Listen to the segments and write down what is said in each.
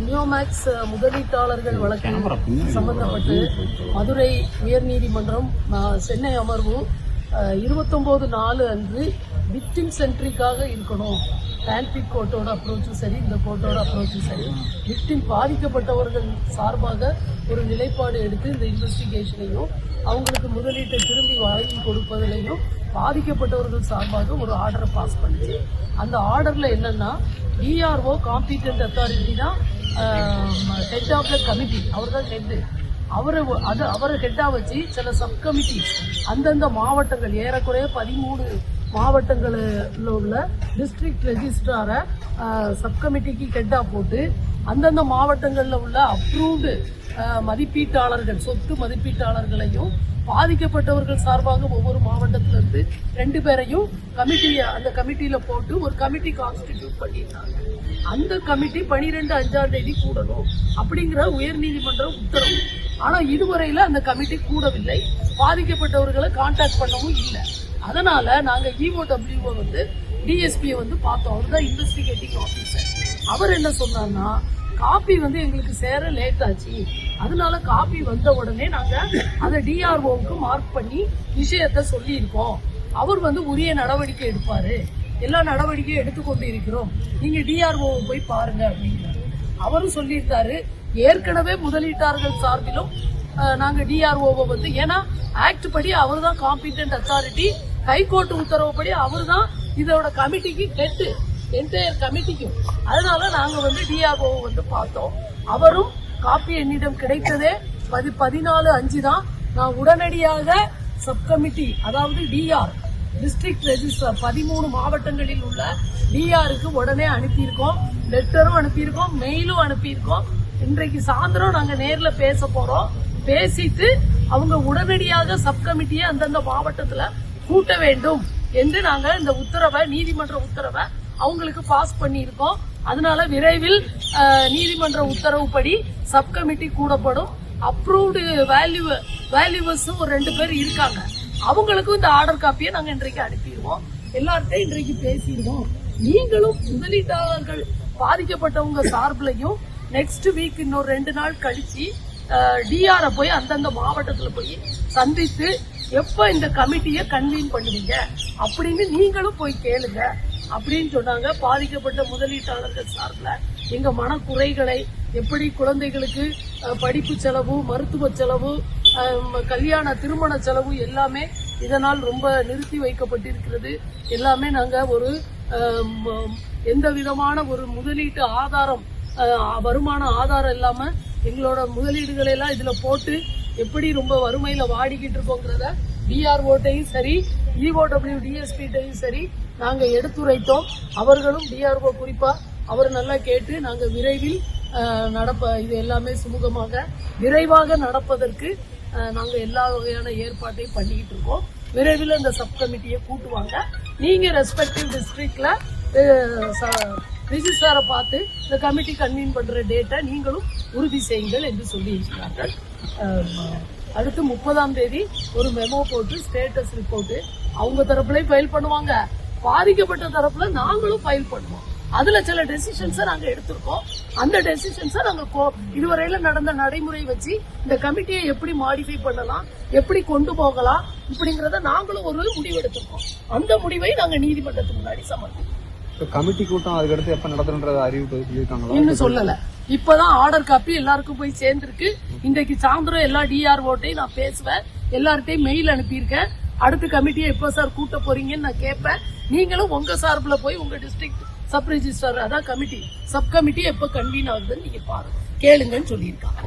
நியோமேக்ஸ் முதலீட்டாளர்கள் வழக்கில் சம்பந்தப்பட்டு மதுரை உயர்நீதிமன்றம் சென்னை அமர்வு 29/4 அன்று விக்டிம் சென்ட்ரிக்காக இருக்கணும். டான்பிக் கோர்ட்டோட அப்ரோச்சும் சரி, இந்த கோர்ட்டோட அப்ரோச்சும் சரி, விக்டிம் பாதிக்கப்பட்டவர்கள் சார்பாக ஒரு நிலைப்பாடு எடுத்து இந்த இன்வெஸ்டிகேஷனையும் அவங்களுக்கு முதலீட்டை திரும்பி வாங்கி கொடுப்பதிலையும் பாதிக்கப்பட்டவர்கள் சார்பாக ஒரு ஆர்டரை பாஸ் பண்ணிச்சு. அந்த ஆர்டர்ல என்னன்னா, டிஆர்ஓ காம்பீட்டன்ட் அத்தாரிட்டி தான் ஹெட் ஆஃப் த கமிட்டி, அவர் தான் ஹெட். அவரை ஹெட்டா வச்சு சில சப் கமிட்டி அந்தந்த மாவட்டங்கள் ஏறக்குறைய 13 மாவட்டங்களில் உள்ள டிஸ்ட்ரிக்ட் ரெஜிஸ்ட்ராரை சப் கமிட்டிக்கு ஹெட்டா போட்டு அந்தந்த மாவட்டங்களில் உள்ள அப்ரூவ்டு மதிப்பீட்டாளர்கள், சொத்து மதிப்பீட்டாளர்களையும் பாதிக்கப்பட்டவர்கள் சார்பாக ஒவ்வொரு மாவட்டத்திலிருந்து 2 பேரையும் அந்த கமிட்டியில போட்டு ஒரு கமிட்டி கான்ஸ்டிடியூட் பண்ணியிருந்தாங்க. அந்த கமிட்டி 12/5 கூடணும் அப்படிங்கிற உயர்நீதிமன்றம் உத்தரவு. ஆனா இதுவரையில அந்த கமிட்டி கூடவில்லை, பாதிக்கப்பட்டவர்களை கான்டாக்ட் பண்ணவும் இல்லை. அதனால நாங்க EOWO டிஎஸ்பியை பார்த்தோம். அவர் தான் இன்வெஸ்டிகேட்டிங் ஆபீசர். அவர் என்ன சொன்னார்னா, காப்பி எங்களுக்கு சேர லேட் ஆச்சு, அதனால காப்பி வந்த உடனே நாங்க அதை டிஆர்ஓவுக்கு மார்க் பண்ணி விஷயத்த சொல்லி இருக்கோம். அவர் உரிய நடவடிக்கை எடுப்பாரு, எல்லா நடவடிக்கையும் எடுத்துக்கொண்டு இருக்கிறோம், நீங்க டிஆர்ஓவை போய் பாருங்க அப்படிங்கிறாரு. அவரும் சொல்லியிருக்காரு, ஏற்கனவே முதலீட்டாளர்கள் சார்பிலும் நாங்க டிஆர்ஓவை ஏன்னா ஆக்ட் படி அவர் தான் காம்பீட்டன்ட் அத்தாரிட்டி, ஹைகோர்ட் உத்தரவுப்படி அவர் தான் இதோட கமிட்டிக்கு ஹெட், என்டையர் கமிட்டிக்கும். அதனால நாங்க டிஆர்ஓவை பார்த்தோம். அவரும் காப்பி என்னிடம் கிடைத்ததே 14/5 தான். நான் உடனடியாக சப் கமிட்டி, அதாவது டிஆர் டிஸ்ட்ரிக்ட் ரெஜிஸ்ட்ரார் 13 மாவட்டங்களில் உள்ள டிஆருக்கு உடனே அனுப்பியிருக்கோம். லெட்டரும் அனுப்பியிருக்கோம், மெயிலும் அனுப்பியிருக்கோம். இன்றைக்கு சாயந்தரம் நாங்க நேர்ல பேச போறோம். பேசிட்டு அவங்க உடனடியாக சப் கமிட்டியை அந்தந்த மாவட்டத்துல கூட்ட வேண்டும் என்று நாங்க இந்த உத்தரவை, நீதிமன்ற உத்தரவை அவங்களுக்கு பாஸ் பண்ணியிருக்கோம். அதனால விரைவில் நீதிமன்ற உத்தரவுப்படி சப் கமிட்டி கூடப்படும். அப்ரூவ்டு வேல்யூவர்ஸ் ஒரு 2 பேர் இருக்காங்க, அவங்களுக்கும் இந்த ஆர்டர் காப்பியை நாங்க இன்றைக்கு அனுப்பிடுவோம். எல்லார்ட்டையும் இன்றைக்கு பேசிடுவோம். நீங்களும் முதலீட்டாளர்கள் பாதிக்கப்பட்டவங்க சார்பிலையும் நெக்ஸ்ட் வீக் இன்னொரு 2 நாள் கழிச்சு டிஆர் போய் அந்தந்த மாவட்டத்துல போய் சந்தித்து எப்ப இந்த கமிட்டியை கன்வீன் பண்ணுவீங்க அப்படின்னு நீங்களும் போய் கேளுங்க அப்படின்னு சொன்னாங்க. பாதிக்கப்பட்ட முதலீட்டாளர்கள் சார்பில் எங்க மனக்குறைகளை, எப்படி குழந்தைகளுக்கு படிப்பு செலவு, மருத்துவ செலவு, கல்யாண திருமண செலவு எல்லாமே இதனால் ரொம்ப நிறுத்தி வைக்கப்பட்டிருக்கிறது. எல்லாமே நாங்க ஒரு எந்த விதமான ஒரு முதலீட்டு ஆதாரம், வருமான ஆதாரம் இல்லாம எங்களோட முதலீடுகளை எல்லாம் இதுல போட்டு எப்படி ரொம்ப வறுமையில வாடிக்கிட்டு இருக்கோங்கிறத டிஆர்ஓட்டையும் சரி, EOW டிஎஸ்பிட்டையும் சரி நாங்க எடுத்துரைத்தோம். அவர்களும் டிஆர்ஓ குறிப்பா அவர் நல்லா கேட்டு நாங்க விரைவில் இது எல்லாமே சுமூகமாக விரைவாக நடப்பதற்கு நாங்க எல்லா வகையான ஏற்பாட்டையும் பண்ணிக்கிட்டு இருக்கோம். விரைவில் அந்த சப் கமிட்டியை கூட்டுவாங்க. நீங்க ரெஸ்பெக்டிவ் டிஸ்ட்ரிக்ட்ல ரிஜிஸ்ட்ராரை பார்த்து இந்த கமிட்டி கன்வீன் பண்ற டேட்டை நீங்களும் உறுதி செய்யுங்கள் என்று சொல்லி இருக்கிறார்கள். அடுத்து 30ஆம் தேதி ஒரு மெமோ போட்டு ஸ்டேட்டஸ் ரிப்போர்ட் அவங்க தரப்புலயும் ஃபைல் பண்ணுவாங்க, பாதிக்கப்பட்ட தரப்புல நாங்களும் ஃபைல் பண்ணுவோம். அதுல சில டெசிஷன்ஸை நாங்க எடுத்திருக்கோம். அந்த டெசிஷன்ஸை நாங்க இதுவரையில நடந்த நடைமுறை வச்சு இந்த கமிட்டியை எப்படி மாடிஃபை பண்ணலாம், எப்படி கொண்டு போகலாம் இப்படிங்கறத நாங்களும் ஒரு முடிவு எடுத்திருக்கோம். அந்த முடிவை நாங்க நீதிமன்றத்துக்கு முன்னாடி சமர்ப்பிப்போம். கமிட்டி கூட்டம் அதுக்கடுத்து எப்ப நடத்துறத அறிவிப்பு இன்னும் சொல்லல. இப்பதான் ஆர்டர் காப்பி எல்லாருக்கும் போய் சேர்ந்திருக்கு. இன்றைக்கு சாயந்தரம் எல்லா டிஆர்ஓட்டையும் நான் பேசுவேன், எல்லார்ட்டையும் மெயில் அனுப்பியிருக்கேன். அடுத்த கமிட்டியை எப்ப சார் கூட்ட போறீங்கன்னு நான் கேட்பேன். நீங்களும் உங்க சார்பில் போய் உங்க டிஸ்ட்ரிக்ட் சப் ரெஜிஸ்ட்ரார், அதான் கமிட்டி, சப் கமிட்டி எப்ப கன்வீன் ஆகுதுன்னு நீங்க பாருங்க, கேளுங்கன்னு சொல்லியிருக்காங்க.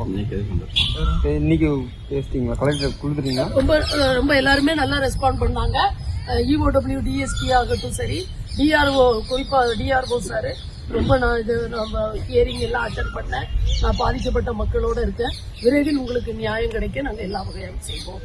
ரொம்ப எல்லாருமே நல்லா ரெஸ்பாண்ட் பண்ணாங்க. EOW டிஎஸ்பி ஆகட்டும் சரி, டிஆர்ஓ குறிப்பா டிஆர்ஓ சார் ரொம்ப நம்ம ஹியரிங் எல்லாம் அட்டெண்ட் பண்ணேன். நான் பாதிக்கப்பட்ட மக்களோட இருக்கேன். விரைவில் உங்களுக்கு நியாயம் கிடைக்க நாங்க எல்லா வகையும் செய்வோம்.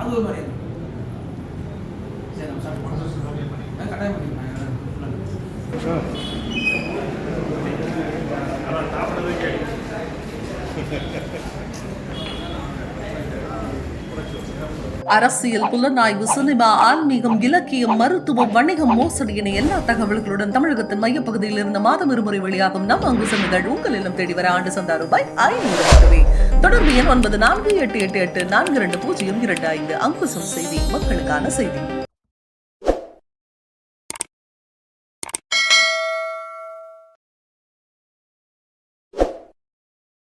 அது ஒரு மாதிரி அரசியல், புலனாய்வு, சினிமா, ஆன்மீகம், இலக்கியம், மருத்துவம், வணிகம், மோசடி என எல்லா தகவல்களுடன் தமிழகத்தின் மையப்பகுதியில் இருந்து மாதம் இருமுறை வெளியாகும் நம் அங்குசம் நிகழ்வு உங்கள் இல்லம் தேடி வர ஆண்டு சந்தா ரூபாய் 500 மட்டுமே. தொடர்பு எண் 9488842025. அங்குசம் செய்தி, மக்களுக்கான செய்தி.